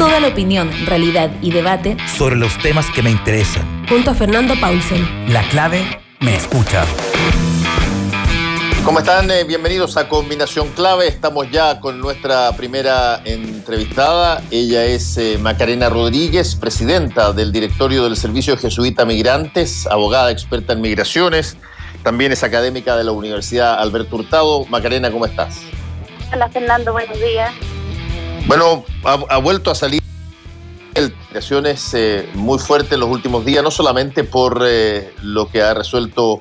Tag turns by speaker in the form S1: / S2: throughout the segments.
S1: Toda la opinión, realidad y debate
S2: sobre los temas que me interesan.
S1: Junto a Fernando Paulsen.
S2: La clave me escucha.
S3: ¿Cómo están? Bienvenidos a Combinación Clave. Estamos ya con nuestra primera entrevistada. Ella es Macarena Rodríguez, presidenta del directorio del Servicio Jesuita Migrantes, abogada experta en migraciones. También es académica de la Universidad Alberto Hurtado. Macarena, ¿cómo estás?
S4: Hola Fernando, buenos días.
S3: Bueno, ha vuelto a salir migraciones muy fuertes en los últimos días, no solamente por lo que ha resuelto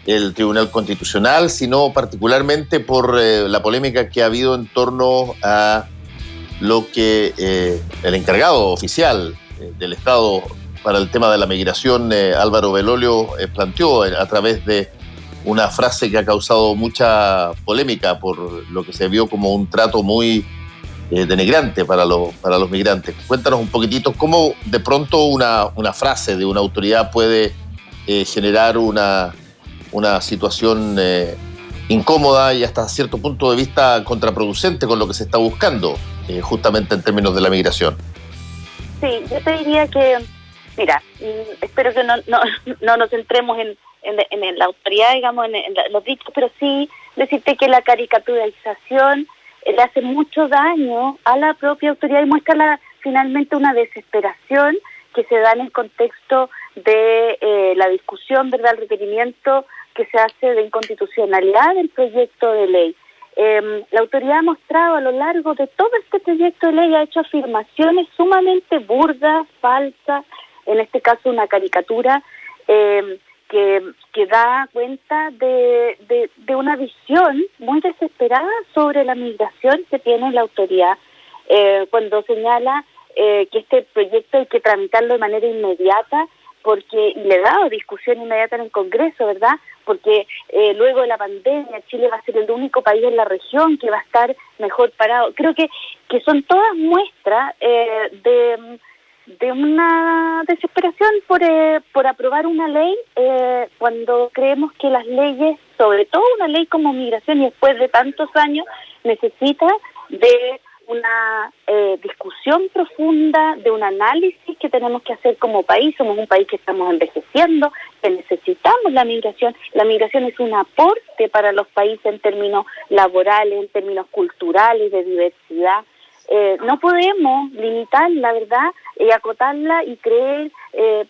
S3: el Tribunal Constitucional, sino particularmente por la polémica que ha habido en torno a lo que el encargado oficial del Estado para el tema de la migración, Álvaro Belolio, planteó a través de una frase que ha causado mucha polémica por lo que se vio como un trato muy denigrante para los migrantes. Cuéntanos un poquitito cómo de pronto una frase de una autoridad puede generar una situación incómoda y hasta cierto punto de vista contraproducente con lo que se está buscando, justamente en términos de la migración.
S4: Sí, yo te diría que, mira, espero que no nos centremos en la autoridad, digamos, en los dichos, pero sí decirte que la caricaturización le hace mucho daño a la propia autoridad y muestra finalmente una desesperación que se da en el contexto de la discusión, ¿verdad?, el requerimiento que se hace de inconstitucionalidad del proyecto de ley. La autoridad ha mostrado a lo largo de todo este proyecto de ley, ha hecho afirmaciones sumamente burdas, falsas, en este caso una caricatura que da cuenta de una visión muy desesperada sobre la migración que tiene la autoridad, cuando señala que este proyecto hay que tramitarlo de manera inmediata, porque le ha dado discusión inmediata en el Congreso, ¿verdad? Porque luego de la pandemia Chile va a ser el único país en la región que va a estar mejor parado. Creo que son todas muestras de una desesperación por aprobar una ley, cuando creemos que las leyes, sobre todo una ley como migración, y después de tantos años, necesita de una discusión profunda, de un análisis que tenemos que hacer como país. Somos un país que estamos envejeciendo, que necesitamos la migración. La migración es un aporte para los países en términos laborales, en términos culturales, de diversidad. No podemos limitar, la verdad, acotarla y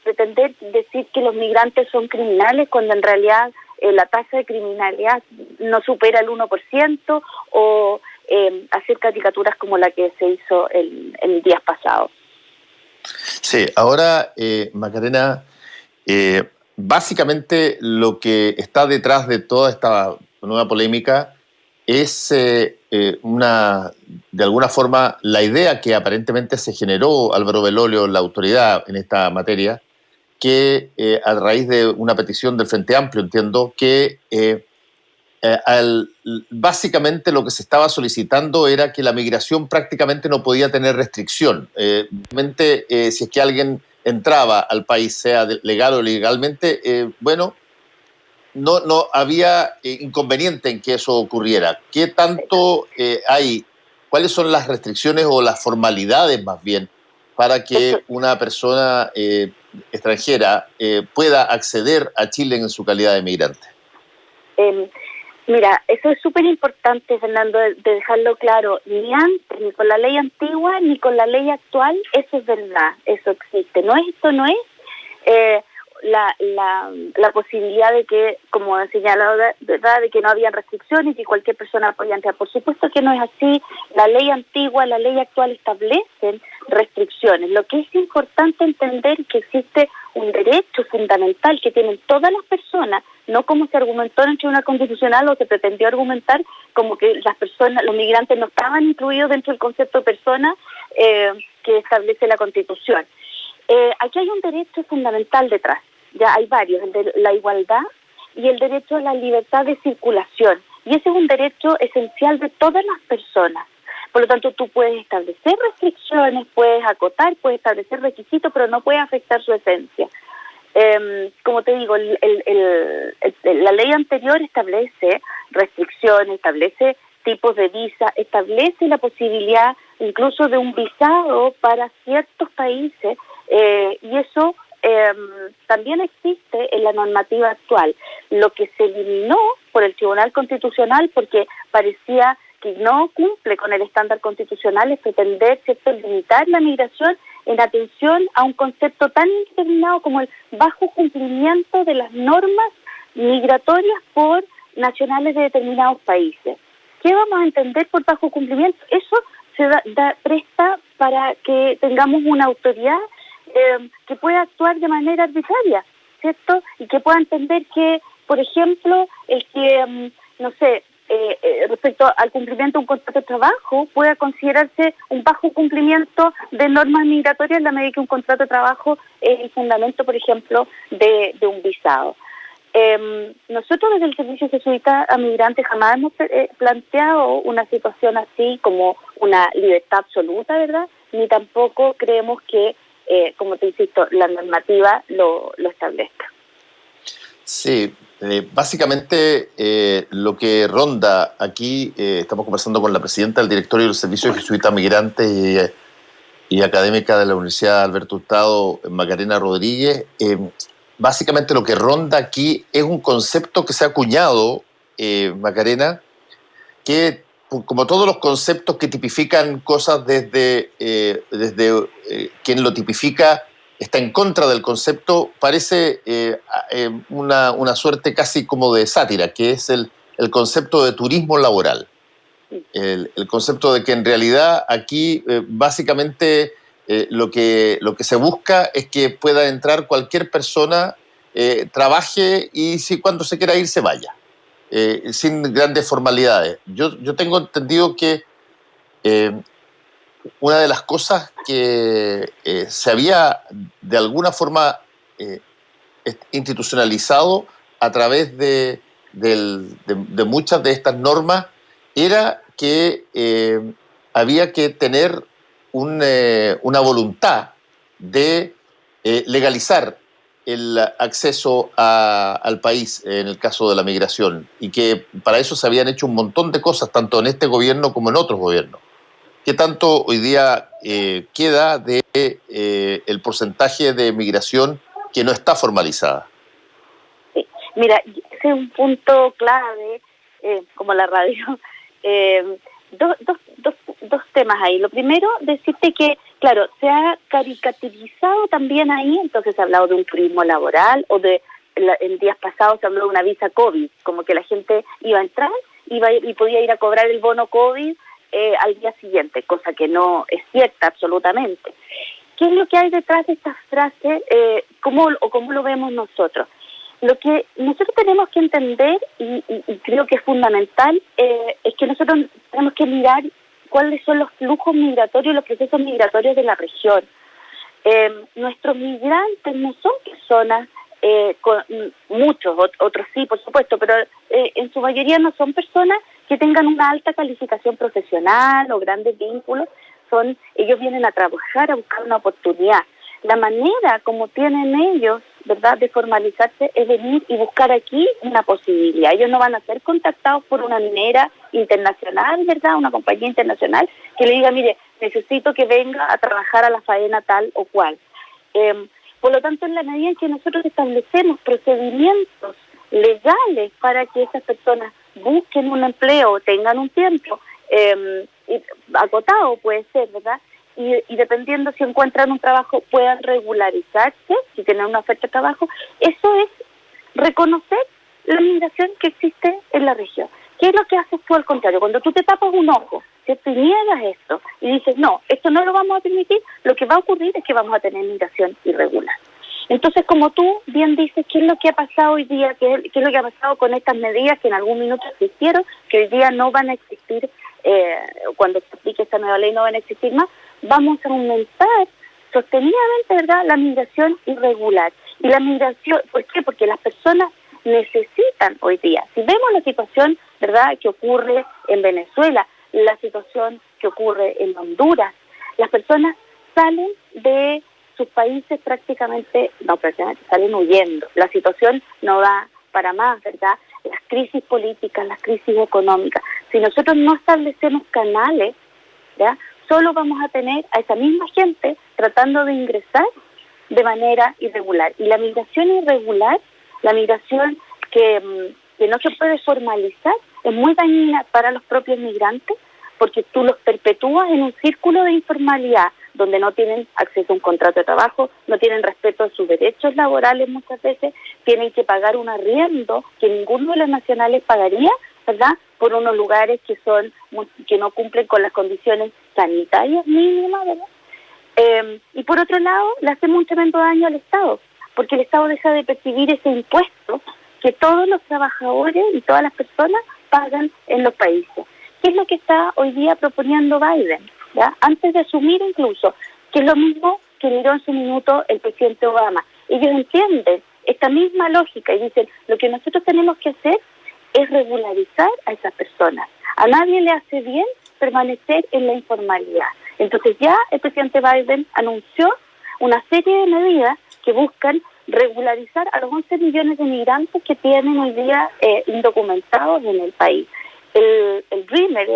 S4: pretender decir que los migrantes son criminales cuando en realidad la tasa de criminalidad no supera el 1%, o hacer caricaturas como la que se hizo el día pasado.
S3: Sí, ahora, Macarena, básicamente lo que está detrás de toda esta nueva polémica es de alguna forma, la idea que aparentemente se generó Álvaro Belolio, la autoridad en esta materia, que a raíz de una petición del Frente Amplio, entiendo, que básicamente lo que se estaba solicitando era que la migración prácticamente no podía tener restricción. Realmente, si es que alguien entraba al país, sea legal o ilegalmente, no había inconveniente en que eso ocurriera. ¿Qué tanto hay? ¿Cuáles son las restricciones o las formalidades, más bien, para que una persona extranjera pueda acceder a Chile en su calidad de migrante?
S4: Mira, eso es súper importante, Fernando, de dejarlo claro. Ni antes, ni con la ley antigua, ni con la ley actual, eso es verdad, eso existe. Esto no es la posibilidad de que, como ha señalado, ¿verdad?, de que no había restricciones y que cualquier persona podía entrar. Por supuesto que no es así. La ley antigua, la ley actual establecen restricciones. Lo que es importante entender es que existe un derecho fundamental que tienen todas las personas, no como se argumentó en el Tribunal Constitucional o se pretendió argumentar como que los migrantes no estaban incluidos dentro del concepto de persona que establece la Constitución. Aquí hay un derecho fundamental detrás, ya hay varios, el de la igualdad y el derecho a la libertad de circulación, y ese es un derecho esencial de todas las personas. Por lo tanto, tú puedes establecer restricciones, puedes acotar, puedes establecer requisitos, pero no puedes afectar su esencia. Como te digo, la ley anterior establece restricciones, establece tipos de visa, establece la posibilidad incluso de un visado para ciertos países, y eso también existe en la normativa actual. Lo que se eliminó por el Tribunal Constitucional, porque parecía que no cumple con el estándar constitucional, es pretender, ¿cierto?, limitar la migración en atención a un concepto tan indeterminado como el bajo cumplimiento de las normas migratorias por nacionales de determinados países. ¿Qué vamos a entender por bajo cumplimiento? Eso se presta para que tengamos una autoridad que pueda actuar de manera arbitraria, ¿cierto? Y que pueda entender que, por ejemplo, el que, respecto al cumplimiento de un contrato de trabajo, pueda considerarse un bajo cumplimiento de normas migratorias en la medida que un contrato de trabajo es el fundamento, por ejemplo, de un visado. Nosotros desde el Servicio Jesuita a Migrantes jamás hemos planteado una situación así como una libertad absoluta, ¿verdad? Ni tampoco creemos que, como te insisto, la normativa lo establezca.
S3: Sí, básicamente lo que ronda aquí, estamos conversando con la presidenta del directorio del Servicio Jesuita a Migrantes y académica de la Universidad Alberto Hurtado, Macarena Rodríguez. Básicamente lo que ronda aquí es un concepto que se ha acuñado, Macarena, que como todos los conceptos que tipifican cosas desde quien lo tipifica está en contra del concepto, parece una suerte casi como de sátira, que es el concepto de turismo laboral. El concepto de que en realidad aquí básicamente lo que se busca es que pueda entrar cualquier persona, trabaje y cuando se quiera ir se vaya, sin grandes formalidades. Yo tengo entendido que una de las cosas que se había de alguna forma institucionalizado a través de muchas de estas normas era que había que tener una voluntad de legalizar el acceso al país en el caso de la migración, y que para eso se habían hecho un montón de cosas, tanto en este gobierno como en otros gobiernos. ¿Qué tanto hoy día queda de el porcentaje de migración que no está formalizada?
S4: Sí. Mira, ese es un punto clave, como la radio. Dos temas ahí. Lo primero, decirte que, claro, se ha caricaturizado también ahí, entonces se ha hablado de un turismo laboral, o en días pasados se habló de una visa COVID, como que la gente iba a entrar y podía ir a cobrar el bono COVID al día siguiente, cosa que no es cierta absolutamente. ¿Qué es lo que hay detrás de estas frases? ¿Cómo lo vemos nosotros? Lo que nosotros tenemos que entender, y creo que es fundamental, es que nosotros tenemos que mirar cuáles son los flujos migratorios, los procesos migratorios de la región. Nuestros migrantes no son personas, muchos, otros sí, por supuesto, pero en su mayoría no son personas que tengan una alta calificación profesional o grandes vínculos. Ellos vienen a trabajar, a buscar una oportunidad. La manera como tienen ellos, ¿verdad?, de formalizarse es venir y buscar aquí una posibilidad. Ellos no van a ser contactados por una minera internacional, ¿verdad?, una compañía internacional que le diga, mire, necesito que venga a trabajar a la faena tal o cual. Por lo tanto, en la medida en que nosotros establecemos procedimientos legales para que esas personas busquen un empleo, tengan un tiempo acotado, puede ser, ¿verdad?, y dependiendo si encuentran un trabajo puedan regularizarse, si tienen una oferta de trabajo, eso es reconocer la migración que existe en la región. ¿Qué es lo que haces tú al contrario? Cuando tú te tapas un ojo, ¿cierto?, y niegas esto, y dices, no, esto no lo vamos a permitir, lo que va a ocurrir es que vamos a tener migración irregular. Entonces, como tú bien dices, ¿qué es lo que ha pasado hoy día? ¿Qué es lo que ha pasado con estas medidas que en algún minuto existieron, que hoy día no van a existir, cuando se aplique esta nueva ley no van a existir más? Vamos a aumentar sostenidamente, ¿verdad?, la migración irregular. Y la migración, ¿por qué? Porque las personas necesitan hoy día. Si vemos la situación, ¿verdad?, que ocurre en Venezuela, la situación que ocurre en Honduras, las personas salen de sus países prácticamente salen huyendo. La situación no da para más, ¿verdad? Las crisis políticas, las crisis económicas, Si nosotros no establecemos canales, ¿ya?, solo vamos a tener a esa misma gente tratando de ingresar de manera irregular. Y la migración irregular, la migración que no se puede formalizar, es muy dañina para los propios migrantes, porque tú los perpetúas en un círculo de informalidad, donde no tienen acceso a un contrato de trabajo, no tienen respeto a sus derechos laborales muchas veces, tienen que pagar un arriendo que ninguno de los nacionales pagaría, ¿verdad?, por unos lugares que no cumplen con las condiciones sanitarias mínimas, ¿verdad? Y por otro lado, le hacemos un tremendo daño al Estado, porque el Estado deja de percibir ese impuesto que todos los trabajadores y todas las personas pagan en los países. ¿Qué es lo que está hoy día proponiendo Biden? ¿Ya? Antes de asumir incluso, que es lo mismo que miró en su minuto el presidente Obama. Ellos entienden esta misma lógica y dicen, lo que nosotros tenemos que hacer es regularizar a esas personas. A nadie le hace bien permanecer en la informalidad. Entonces ya el presidente Biden anunció una serie de medidas que buscan regularizar a los 11 millones de migrantes que tienen hoy día indocumentados en el país. El Dreamer,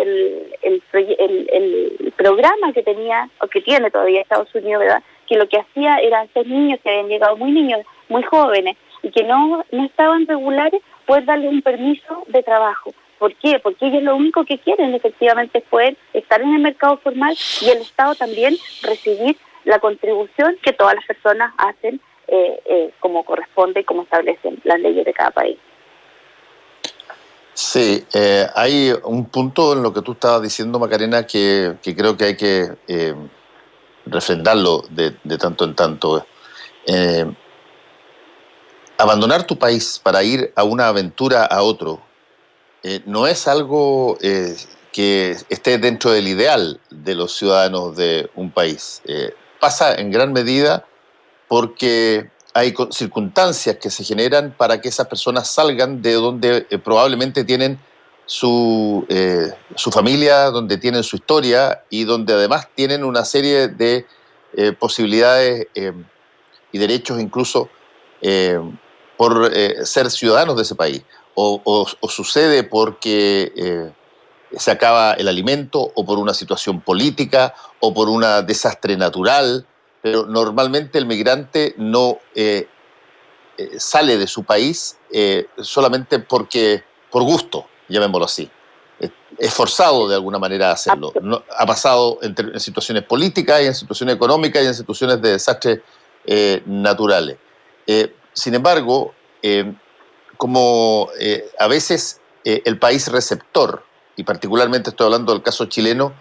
S4: el programa que tenía, o que tiene todavía Estados Unidos, ¿verdad?, que lo que hacía eran 6 niños que habían llegado muy niños, muy jóvenes, y que no estaban regulares, pues darles un permiso de trabajo. ¿Por qué? Porque ellos lo único que quieren efectivamente es poder estar en el mercado formal y el Estado también recibir la contribución que todas las personas hacen como corresponde y como establecen las leyes de cada país.
S3: Sí, hay un punto en lo que tú estabas diciendo, Macarena, que creo que hay que refrendarlo de tanto en tanto. Abandonar tu país para ir a una aventura a otro no es algo que esté dentro del ideal de los ciudadanos de un país. Pasa en gran medida porque hay circunstancias que se generan para que esas personas salgan de donde probablemente tienen su familia, donde tienen su historia y donde además tienen una serie de posibilidades y derechos incluso por ser ciudadanos de ese país. O sucede porque se acaba el alimento, o por una situación política, o por un desastre natural, pero normalmente el migrante no sale de su país solamente por gusto, llamémoslo así. Es forzado de alguna manera a hacerlo. No, ha pasado en situaciones políticas, y en situaciones económicas, y en situaciones de desastres naturales. Sin embargo, como a veces el país receptor, y particularmente estoy hablando del caso chileno,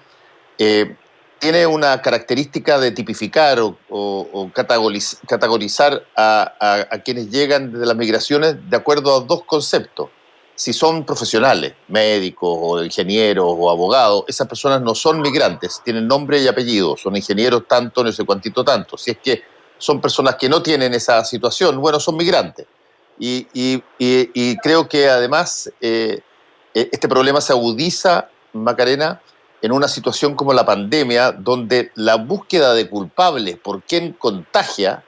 S3: tiene una característica de tipificar o categorizar a quienes llegan desde las migraciones de acuerdo a dos conceptos. Si son profesionales, médicos o ingenieros o abogados, esas personas no son migrantes, tienen nombre y apellido, son ingenieros tanto, no sé cuántito tanto. Si es que son personas que no tienen esa situación, bueno, son migrantes. Y creo que además este problema se agudiza, Macarena, en una situación como la pandemia, donde la búsqueda de culpables por quien contagia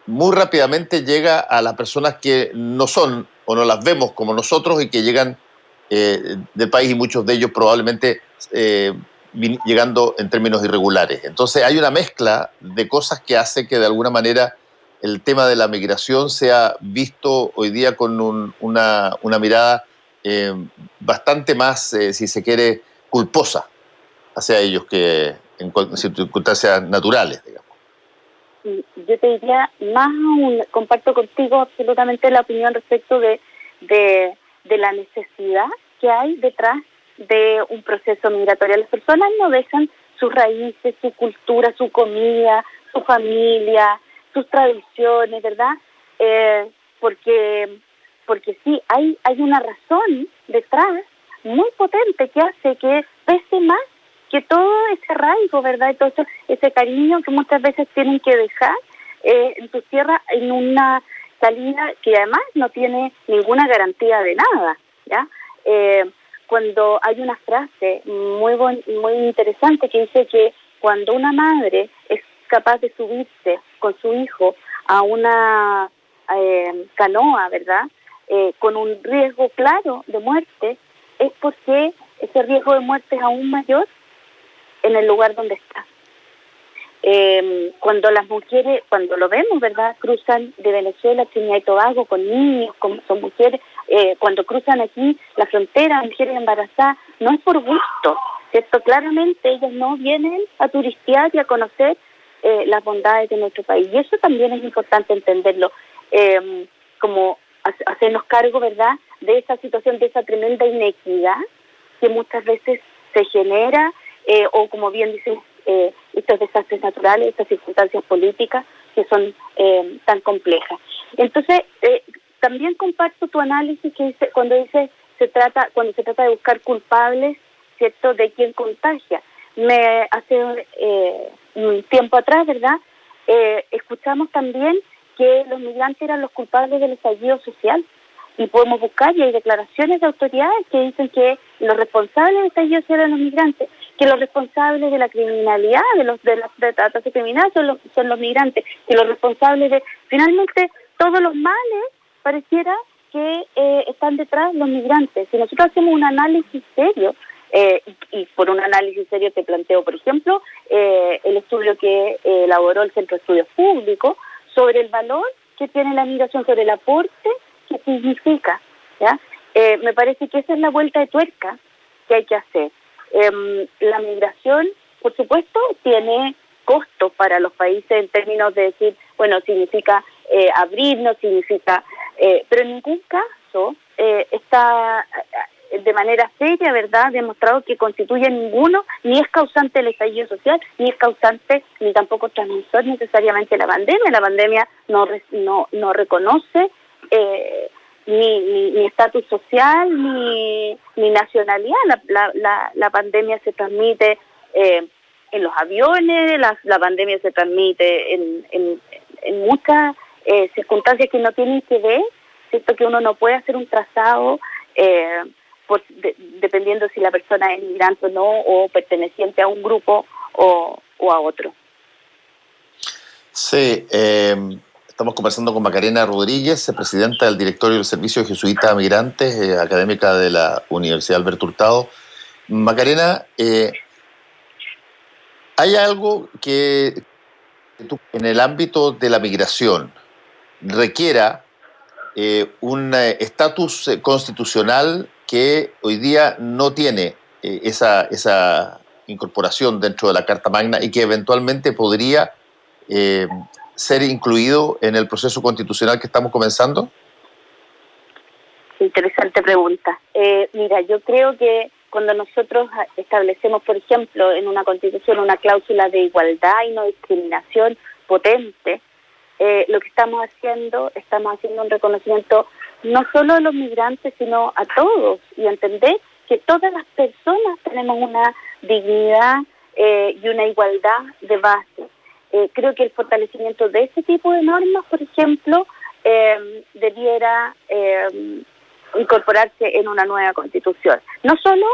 S3: muy rápidamente llega a las personas que no son o no las vemos como nosotros y que llegan del país, y muchos de ellos probablemente llegando en términos irregulares. Entonces hay una mezcla de cosas que hace que de alguna manera el tema de la migración sea visto hoy día con una mirada bastante más, si se quiere, culposa hacia ellos que en circunstancias naturales, digamos.
S4: Yo te diría, más aún, comparto contigo absolutamente la opinión respecto de la necesidad que hay detrás de un proceso migratorio. Las personas no dejan sus raíces, su cultura, su comida, su familia, sus tradiciones, ¿verdad? Porque sí, hay una razón detrás muy potente que hace que pese más que todo ese arraigo, ¿verdad? Y todo ese cariño que muchas veces tienen que dejar en su tierra, en una salida que además no tiene ninguna garantía de nada, ¿ya? Cuando hay una frase muy interesante que dice que cuando una madre es capaz de subirse con su hijo a una canoa, ¿verdad?, con un riesgo claro de muerte, es porque ese riesgo de muerte es aún mayor en el lugar donde está. Cuando las mujeres, cuando lo vemos, ¿verdad?, cruzan de Venezuela a Trinidad y Tobago con niños, son mujeres, cuando cruzan aquí la frontera, mujeres embarazadas, no es por gusto, ¿cierto? Claramente ellas no vienen a turistear y a conocer las bondades de nuestro país, y eso también es importante entenderlo, como hacernos cargo, ¿verdad?, de esa situación, de esa tremenda inequidad que muchas veces se genera, o como bien dicen, estos desastres naturales, estas circunstancias políticas que son tan complejas. Entonces, también comparto tu análisis que dice, cuando se trata de buscar culpables, ¿cierto?, de quién contagia. Hace un tiempo atrás, ¿verdad?, escuchamos también que los migrantes eran los culpables del estallido social. Y podemos buscar, y hay declaraciones de autoridades que dicen que los responsables del estallido social eran los migrantes, que los responsables de la criminalidad, de las tasas criminales son los migrantes, que los responsables de... Finalmente, todos los males pareciera que están detrás de los migrantes. Si nosotros hacemos un análisis serio, y por un análisis serio te planteo, por ejemplo, el estudio que elaboró el Centro de Estudios Públicos sobre el valor que tiene la migración, sobre el aporte que significa, ¿ya? Me parece que esa es la vuelta de tuerca que hay que hacer. La migración, por supuesto, tiene costos para los países en términos de decir, bueno, significa abrirnos, significa... pero en ningún caso está de manera seria, ¿verdad?, demostrado que constituye ninguno, ni es causante del estallido social, ni es causante, ni tampoco transmisor necesariamente la pandemia. La pandemia no reconoce ni estatus social ni nacionalidad. La pandemia se transmite en los aviones, la pandemia se transmite en muchas circunstancias que no tienen que ver, ¿cierto?, que uno no puede hacer un trazado dependiendo si la persona es migrante o no, o perteneciente a un grupo o a otro.
S3: Sí, estamos conversando con Macarena Rodríguez, presidenta del directorio del Servicio de Jesuitas a Migrantes, académica de la Universidad Alberto Hurtado. Macarena, ¿hay algo que en el ámbito de la migración requiera un estatus constitucional que hoy día no tiene esa incorporación dentro de la Carta Magna y que eventualmente podría ser incluido en el proceso constitucional que estamos comenzando?
S4: Interesante pregunta. Mira, yo creo que cuando nosotros establecemos, por ejemplo, en una constitución una cláusula de igualdad y no discriminación potente, lo que estamos haciendo un reconocimiento no solo a los migrantes, sino a todos, y entender que todas las personas tenemos una dignidad y una igualdad de base. Creo que el fortalecimiento de ese tipo de normas, por ejemplo, debiera incorporarse en una nueva constitución. No solo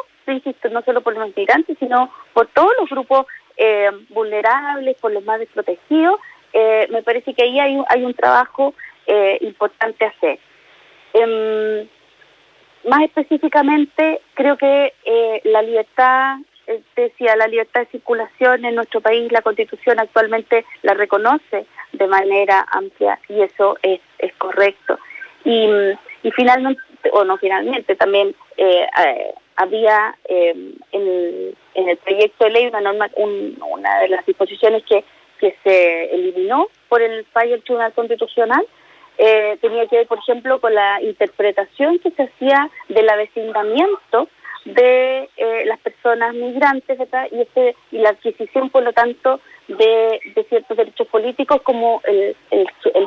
S4: por los migrantes, sino por todos los grupos vulnerables, por los más desprotegidos. Me parece que ahí hay un trabajo importante a hacer. Más específicamente, creo que la libertad de circulación en nuestro país, la Constitución actualmente la reconoce de manera amplia, y eso es correcto. Y finalmente, también había en el proyecto de ley una de las disposiciones que se eliminó por el fallo del Tribunal Constitucional. Tenía que ver, por ejemplo, con la interpretación que se hacía del avecindamiento de las personas migrantes, ¿verdad? Y la adquisición, por lo tanto, de ciertos derechos políticos como el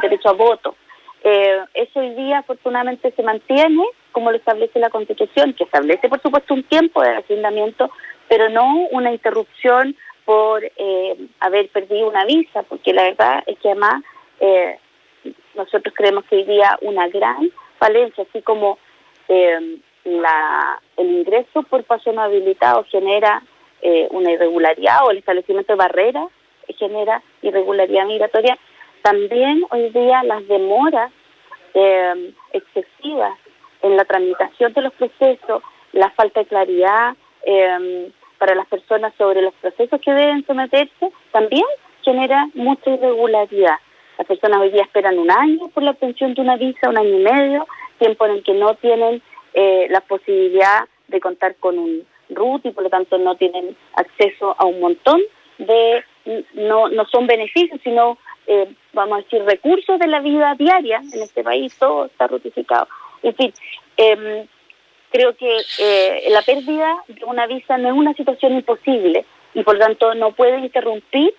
S4: derecho a voto. Eso hoy día, afortunadamente, se mantiene, como lo establece la Constitución, que establece, por supuesto, un tiempo de avecindamiento, pero no una interrupción por haber perdido una visa, porque la verdad es que además nosotros creemos que hoy día una gran falencia, así como el ingreso por paso no habilitado genera una irregularidad, o el establecimiento de barreras genera irregularidad migratoria, también hoy día las demoras excesivas en la tramitación de los procesos, la falta de claridad para las personas sobre los procesos que deben someterse, también genera mucha irregularidad. Las personas hoy día esperan 1 año por la obtención de una visa, 1 año y medio, tiempo en el que no tienen la posibilidad de contar con un RUT y por lo tanto no tienen acceso a un montón de, no son beneficios, sino, vamos a decir, recursos de la vida diaria en este país. Todo está rutificado. En fin, creo que la pérdida de una visa no es una situación imposible y por lo tanto no puede interrumpir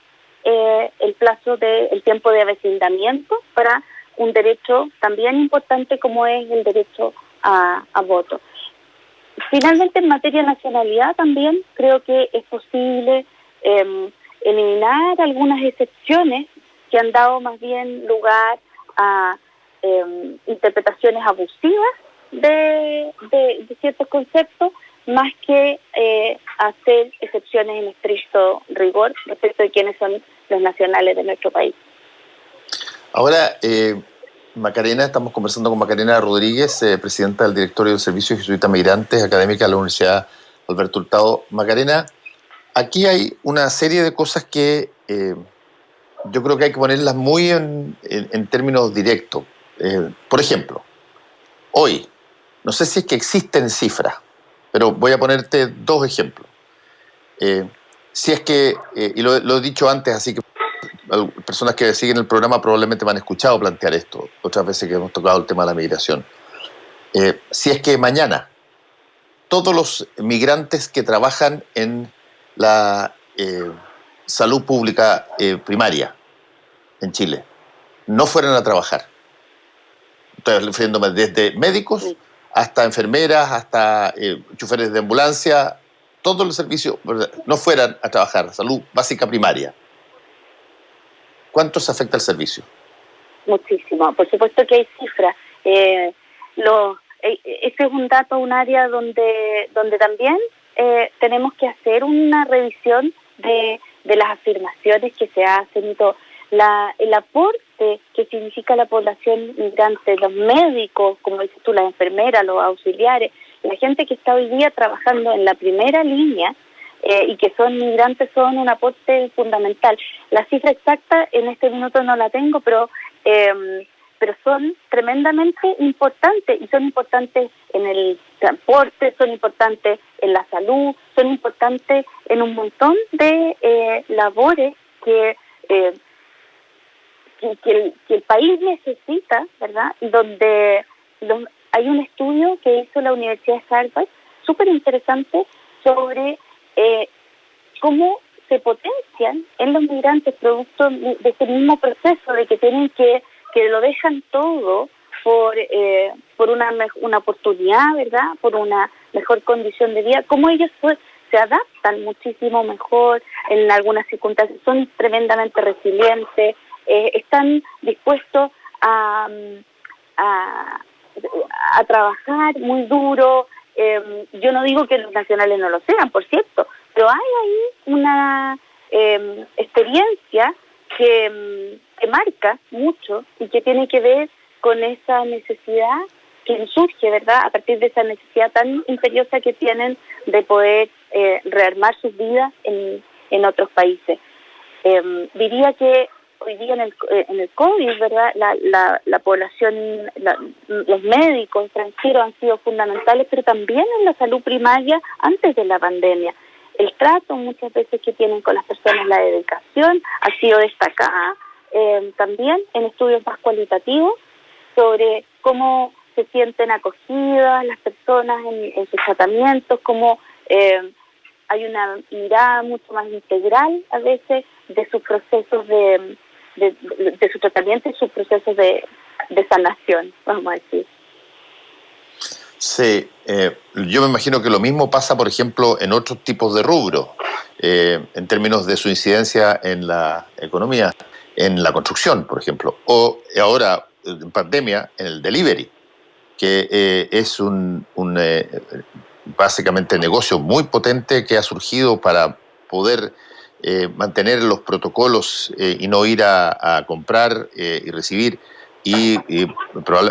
S4: el plazo el tiempo de avecindamiento para un derecho también importante como es el derecho a voto. Finalmente, en materia de nacionalidad también creo que es posible eliminar algunas excepciones que han dado más bien lugar a interpretaciones abusivas de ciertos conceptos, más que hacer excepciones en estricto rigor respecto de quiénes son los nacionales de nuestro país.
S3: Ahora, Macarena, estamos conversando con Macarena Rodríguez, presidenta del Directorio del Servicio Jesuita Migrantes, académica de la Universidad Alberto Hurtado. Macarena, aquí hay una serie de cosas que yo creo que hay que ponerlas muy en términos directos. Por ejemplo, hoy, no sé si es que existen cifras, pero voy a ponerte 2 ejemplos. Si es que, y lo he dicho antes, así que personas que siguen el programa probablemente me han escuchado plantear esto, otras veces que hemos tocado el tema de la migración. Si es que mañana todos los migrantes que trabajan en la salud pública primaria en Chile no fueran a trabajar, estoy refiriéndome desde médicos hasta enfermeras, hasta choferes de ambulancia, todos los servicios no fueran a trabajar, salud básica primaria, ¿cuánto se afecta el servicio?
S4: Muchísimo, por supuesto que hay cifras. Este es un dato, un área donde también tenemos que hacer una revisión de las afirmaciones que se hacen y todo. El aporte que significa la población migrante, los médicos, como dices tú, las enfermeras, los auxiliares, la gente que está hoy día trabajando en la primera línea y que son migrantes, son un aporte fundamental. La cifra exacta en este minuto no la tengo, pero son tremendamente importantes, y son importantes en el transporte, son importantes en la salud, son importantes en un montón de labores que el país necesita, ¿verdad? Donde hay un estudio que hizo la Universidad de Harvard, súper interesante, sobre cómo se potencian en los migrantes producto de ese mismo proceso de que tienen que lo dejan todo por una oportunidad, ¿verdad? Por una mejor condición de vida, cómo ellos se adaptan muchísimo mejor en algunas circunstancias, son tremendamente resilientes, están dispuestos a trabajar muy duro. Yo no digo que los nacionales no lo sean, por cierto, pero hay ahí una experiencia que marca mucho y que tiene que ver con esa necesidad que surge, ¿verdad?, a partir de esa necesidad tan imperiosa que tienen de poder rearmar sus vidas en otros países. Diría que hoy día en el COVID, ¿verdad?, la población, los médicos extranjeros han sido fundamentales, pero también en la salud primaria antes de la pandemia. El trato muchas veces que tienen con las personas, la dedicación ha sido destacada también en estudios más cualitativos sobre cómo se sienten acogidas las personas en sus tratamientos, cómo hay una mirada mucho más integral a veces de sus procesos de su tratamiento y sus procesos de sanación, vamos a decir.
S3: Sí, yo me imagino que lo mismo pasa, por ejemplo, en otros tipos de rubros, en términos de su incidencia en la economía, en la construcción, por ejemplo, o ahora, en pandemia, en el delivery, que es un básicamente negocio muy potente que ha surgido para poder mantener los protocolos y no ir a comprar y recibir, y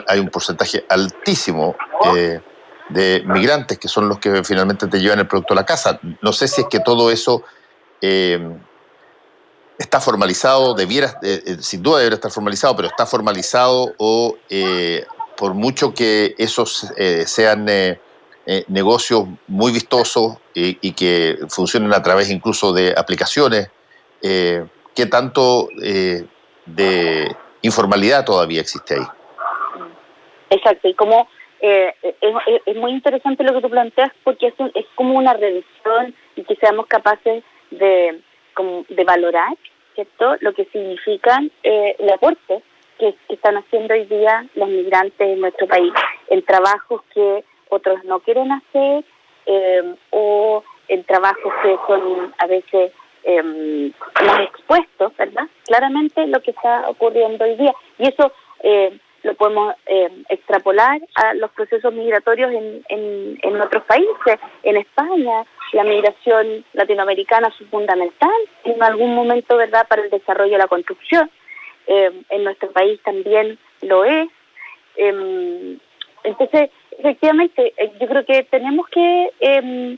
S3: hay un porcentaje altísimo de migrantes, que son los que finalmente te llevan el producto a la casa. No sé si es que todo eso está formalizado, sin duda debería estar formalizado, pero está formalizado o por mucho que esos sean negocios muy vistosos y que funcionen a través incluso de aplicaciones, ¿qué tanto de informalidad todavía existe ahí?
S4: Exacto, y como es muy interesante lo que tú planteas, porque es como una revisión y que seamos capaces de valorar, ¿cierto?, lo que significan el aporte que están haciendo hoy día los migrantes en nuestro país, en trabajos que otros no quieren hacer, o en trabajos que son a veces más expuestos, ¿verdad? Claramente lo que está ocurriendo hoy día. Y eso lo podemos extrapolar a los procesos migratorios en otros países. En España, la migración latinoamericana es fundamental en algún momento, ¿verdad?, para el desarrollo de la construcción. En nuestro país también lo es. Entonces, efectivamente, yo creo que tenemos que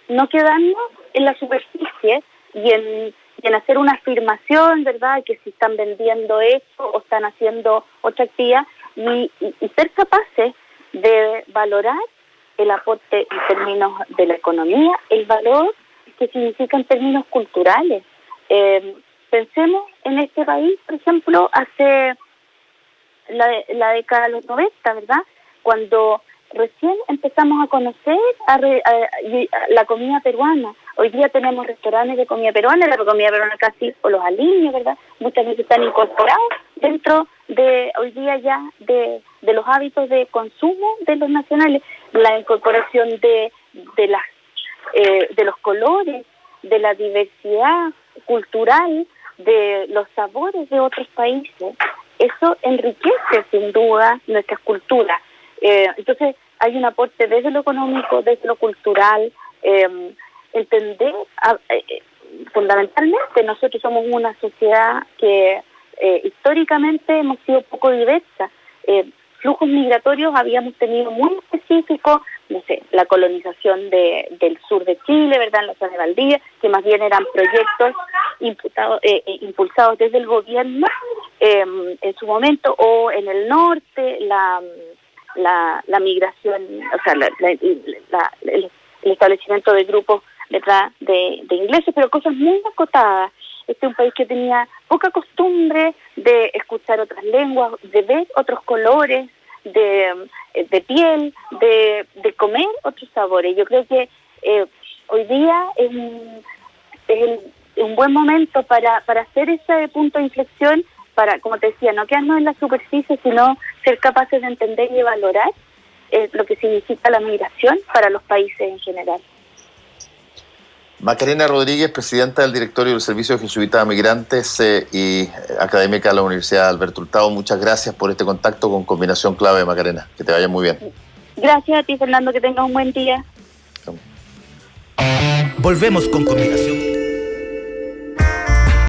S4: no quedarnos en la superficie y en hacer una afirmación, ¿verdad?, que si están vendiendo esto o están haciendo otra actividad, y ser capaces de valorar el aporte en términos de la economía, el valor que significa en términos culturales. Pensemos en este país, por ejemplo, hace la década de los 90, ¿verdad?, cuando recién empezamos a conocer la comida peruana. Hoy día tenemos restaurantes de comida peruana, la comida peruana casi o los aliños, ¿verdad? Muchas veces están incorporados dentro de hoy día ya de los hábitos de consumo de los nacionales, la incorporación de los colores, de la diversidad cultural, de los sabores de otros países. Eso enriquece sin duda nuestras culturas. Entonces hay un aporte desde lo económico, desde lo cultural, entender fundamentalmente nosotros somos una sociedad que históricamente hemos sido poco diversa. Flujos migratorios habíamos tenido muy específicos, no sé, la colonización del sur de Chile, ¿verdad?, en la zona de Valdivia, que más bien eran proyectos impulsados desde el gobierno en su momento, o en el norte, la migración, o sea, el establecimiento de grupos detrás de ingleses, pero cosas muy acotadas. Este es un país que tenía poca costumbre de escuchar otras lenguas, de ver otros colores, de piel, de comer otros sabores. Yo creo que hoy día es un buen momento para hacer ese punto de inflexión, para, como te decía, no quedarnos en la superficie, sino ser capaces de entender y valorar lo que significa la migración para los países en general.
S3: Macarena Rodríguez, presidenta del directorio del Servicio Jesuita a Migrantes y académica de la Universidad Alberto Hurtado, muchas gracias por este contacto con Combinación Clave, Macarena. Que te vaya muy bien.
S4: Gracias a ti, Fernando, que tengas un buen día.
S2: Volvemos con Combinación